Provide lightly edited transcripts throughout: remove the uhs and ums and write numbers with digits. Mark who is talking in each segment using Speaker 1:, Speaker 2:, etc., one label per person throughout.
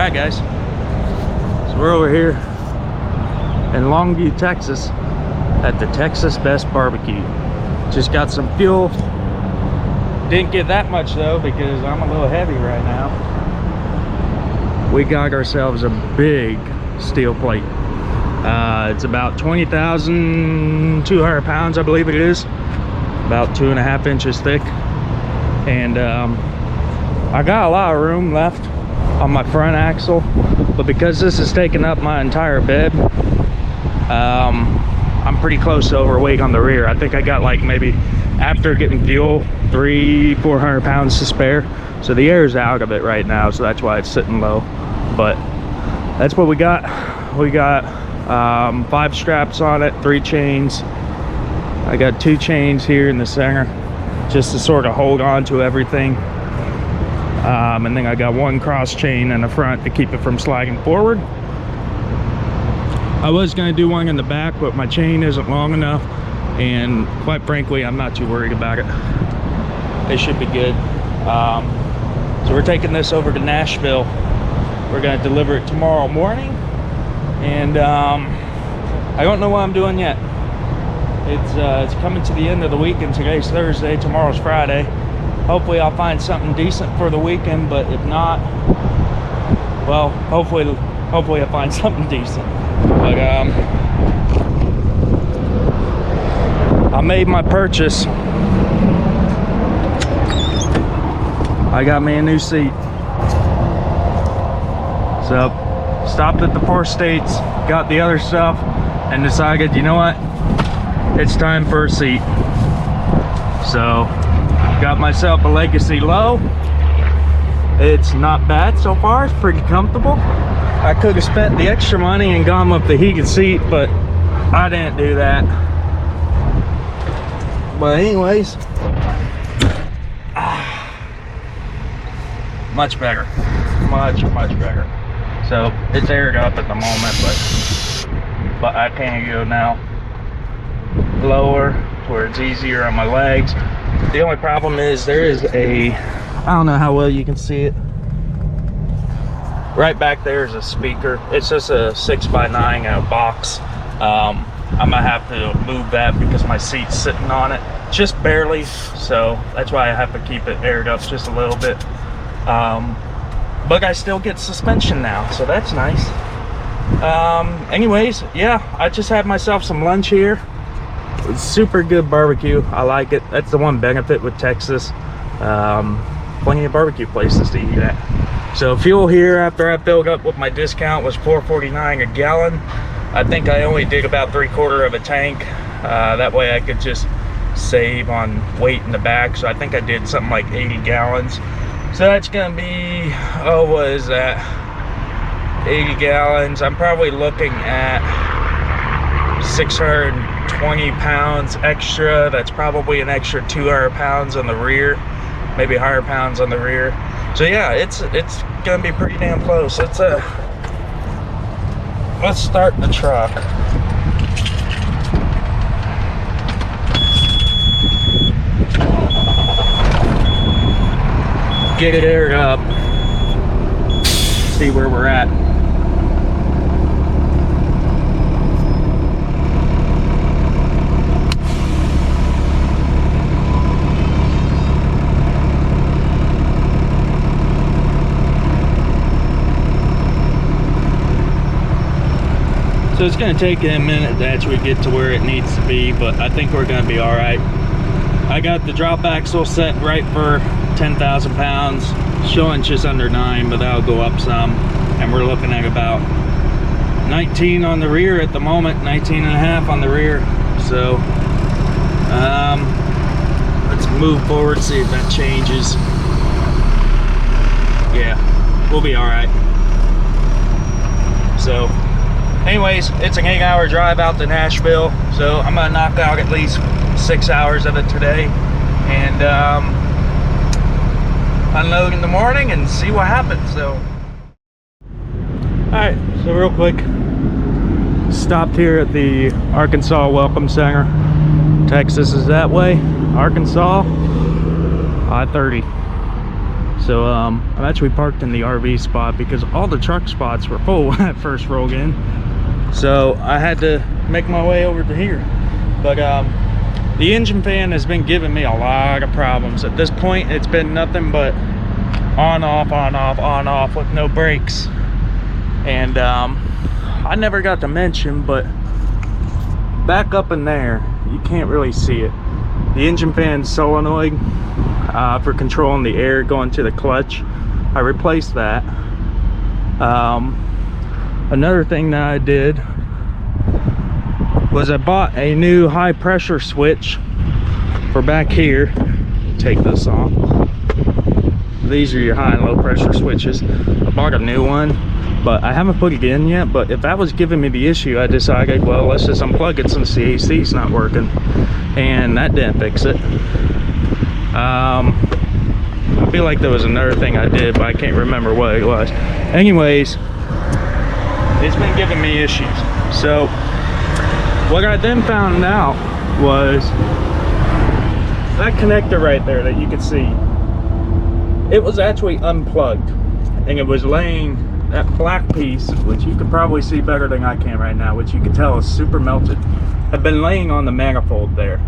Speaker 1: Alright guys, so we're over here in Longview, Texas at the Texas Best Barbecue. Just got some fuel. Didn't get that much though because I'm a little heavy right now. We got ourselves a big steel plate. It's about 20,200 pounds, I believe it is. About 2.5 inches thick. And I got a lot of room left on my front axle, but because this is taking up my entire bed, I'm pretty close to overweight on the rear. I think I got like maybe, after getting fuel, 300-400 pounds to spare. So the air is out of it right now, so that's why it's sitting low. But that's what we got. We got 5 straps on it, 3 chains. I got 2 chains here in the center just to sort of hold on to everything. And then I got 1 cross chain in the front to keep it from sliding forward. I was going to do one in the back, but my chain isn't long enough, and quite frankly I'm not too worried about it. It should be good. So we're taking this over to Nashville. We're going to deliver it tomorrow morning, and I don't know what I'm doing yet. It's coming to the end of the week, and today's Thursday, tomorrow's Friday. Hopefully I'll find something decent for the weekend, but if not, well, hopefully I'll find something decent. But I made my purchase. I got me a new seat. So stopped at the 4 states, got the other stuff, and decided, you know what, it's time for a seat. So got myself a Legacy Low. It's not bad so far, it's pretty comfortable. I could have spent the extra money and gone with the heated seat, but I didn't do that. But anyways, much better, much better. So it's aired up at the moment, but I can go now lower to where it's easier on my legs. The only problem is there is a, I don't know how well you can see it, right back there is a speaker. It's just a 6x9 in a box. I'm gonna have to move that because my seat's sitting on it just barely, so that's why I have to keep it aired up just a little bit. But I still get suspension now, so that's nice. Anyways, yeah, I just had myself some lunch here. It's super good barbecue. I like it. That's the one benefit with Texas. Plenty of barbecue places to eat at. So fuel here, after I filled up with my discount, was $4.49 a gallon. I think I only did about 3/4 of a tank. That way I could just save on weight in the back. So I think I did something like 80 gallons. So that's gonna be, oh, what is that? 80 gallons. I'm probably looking at 620 pounds extra. That's probably an extra 200 pounds on the rear, maybe 100 pounds on the rear. So yeah, it's gonna be pretty damn close. Let's start the truck. Get it aired up, see where we're at. So it's going to take a minute to actually get to where it needs to be, but I think we're going to be all right. I got the drop axle set right for 10,000 pounds, showing just under 9, but that'll go up some. And we're looking at about 19 on the rear at the moment, 19.5 on the rear. So let's move forward, see if that changes. Yeah, we'll be all right. So anyways, it's an 8-hour drive out to Nashville, so I'm gonna knock out at least 6 hours of it today, and unload in the morning and see what happens. So all right, so real quick, stopped here at the Arkansas Welcome Center. Texas is that way. Arkansas, I-30. So I'm actually parked in the RV spot because all the truck spots were full when I first rolled in. So I had to make my way over to here. But the engine fan has been giving me a lot of problems. At this point, it's been nothing but on, off, on, off, on, off with no brakes. And I never got to mention, but back up in there, you can't really see it. The engine fan solenoid for controlling the air going to the clutch, I replaced that. Another thing that I did was I bought a new high pressure switch for back here. Take this off. These are your high and low pressure switches. I bought a new one, but I haven't put it in yet. But if that was giving me the issue, I decided, well, let's just unplug it since the AC is not working, and that didn't fix it. I feel like there was another thing I did, but I can't remember what it was. Anyways, it's been giving me issues. So what I then found out was that connector right there that you can see, it was actually unplugged, and it was laying, that black piece, which you can probably see better than I can right now, which you can tell is super melted, had been laying on the manifold there.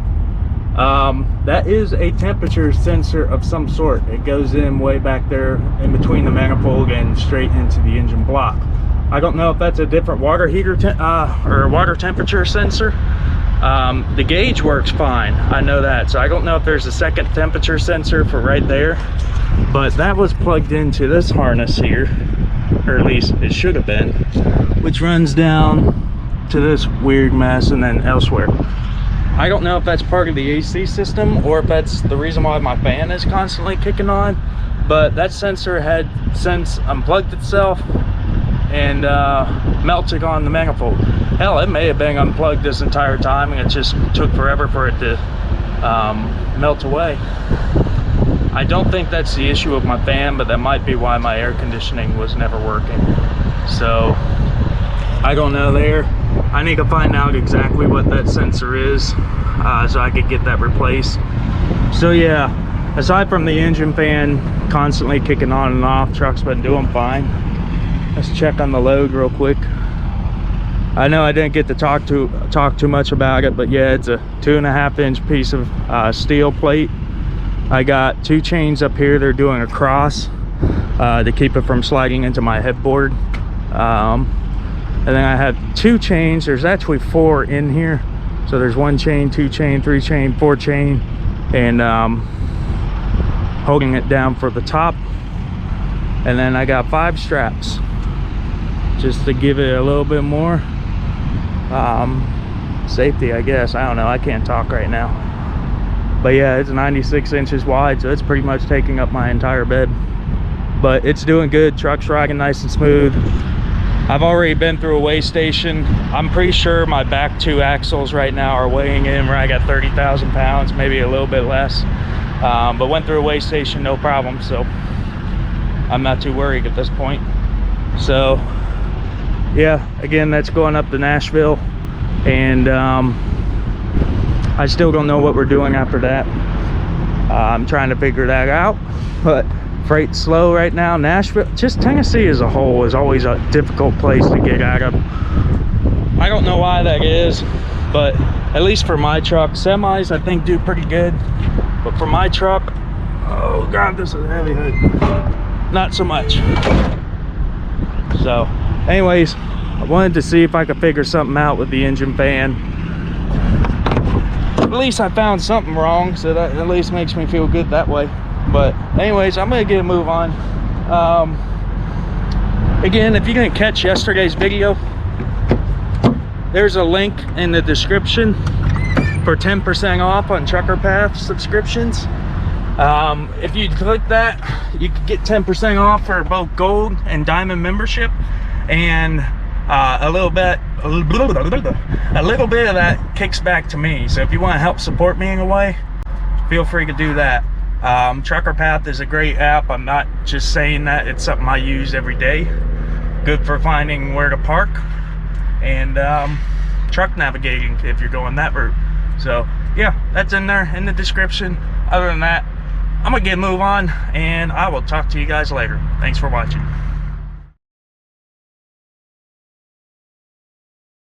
Speaker 1: That is a temperature sensor of some sort. It goes in way back there in between the manifold and straight into the engine block. I don't know if that's a different water heater or a water temperature sensor. The gauge works fine, I know that, so I don't know if there's a second temperature sensor for right there, but that was plugged into this harness here, or at least it should have been, which runs down to this weird mess and then elsewhere. I don't know if that's part of the AC system or if that's the reason why my fan is constantly kicking on, but that sensor had since unplugged itself and melted on the manifold. Hell, it may have been unplugged this entire time and it just took forever for it to melt away. I don't think that's the issue with my fan, but that might be why my air conditioning was never working. So I don't know there. I need to find out exactly what that sensor is so I could get that replaced. So yeah, aside from the engine fan constantly kicking on and off, truck's been doing fine. Let's check on the load real quick. I know I didn't get to talk too much about it, but yeah, it's a 2.5 inch piece of steel plate. I got 2 chains up here. They're doing a cross to keep it from sliding into my headboard. And then I have 2 chains. There's actually 4 in here. So there's 1 chain, 2 chain, 3 chain, 4 chain, and holding it down for the top. And then I got 5 straps just to give it a little bit more safety, I guess. I don't know, I can't talk right now. But yeah, it's 96 inches wide, so it's pretty much taking up my entire bed. But it's doing good. Truck's riding nice and smooth. I've already been through a weigh station. I'm pretty sure my back 2 axles right now are weighing in where I got 30,000 pounds, maybe a little bit less. But went through a weigh station, no problem. So I'm not too worried at this point. So yeah, again, that's going up to Nashville. And I still don't know what we're doing after that. I'm trying to figure that out, but freight's slow right now. Nashville, just Tennessee as a whole, is always a difficult place to get out of. I don't know why that is, but at least for my truck, semis I think do pretty good, but for my truck, oh god, this is a heavy hood, not so much. So anyways, I wanted to see if I could figure something out with the engine fan. At least I found something wrong, so that at least makes me feel good that way. But anyways, I'm gonna get a move on. Again, if you didn't catch yesterday's video, there's a link in the description for 10% off on Trucker Path subscriptions. If you click that, you can get 10% off for both gold and diamond membership, and a little bit of that kicks back to me. So if you want to help support me in a way, feel free to do that. Trucker Path is a great app. I'm not just saying that, it's something I use every day. Good for finding where to park and truck navigating if you're going that route. So yeah, that's in there in the description. Other than that, I'm gonna get move on, and I will talk to you guys later. Thanks for watching.